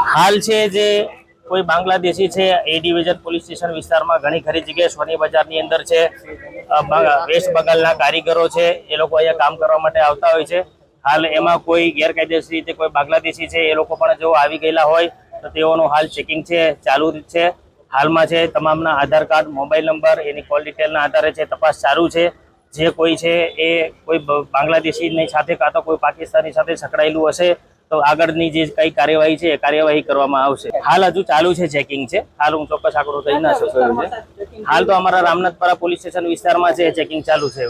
હાલ છે જે કોઈ બાંગ્લાદેશી છે એ ડિવિઝન પોલીસ સ્ટેશન વિસ્તારમાં ઘણી ખરી જગ્યાએ સોની બજારની અંદર છે વેસ્ટ બંગાળના કારીગરો છે એ લોકો અહીંયા કામ કરવા માટે આવતા હોય છે। હાલ એમાં કોઈ ગેરકાયદેસર રીતે કોઈ બાંગ્લાદેશી છે એ લોકો પણ જો આવી ગયેલા હોય તો તેઓનું હાલ ચેકિંગ છે ચાલુ છે। હાલમાં છે તમામના આધાર કાર્ડ મોબાઈલ નંબર એની કોલ ડિટેલના આધારે છે તપાસ ચાલુ છે। જે કોઈ છે એ કોઈ બાંગ્લાદેશીની સાથે કાં તો કોઈ પાકિસ્તાની સાથે સંકળાયેલું હશે તો આગળની જે કઈ કાર્યવાહી છે એ કાર્યવાહી કરવામાં આવશે। હાલ હજુ ચાલુ છે ચેકિંગ છે। હાલ હું ચોક્કસ આંકડો કહી ના શકું। હાલ તો અમારા રામનાથપરા પોલીસ સ્ટેશન વિસ્તારમાં છે ચેકિંગ ચાલુ છે।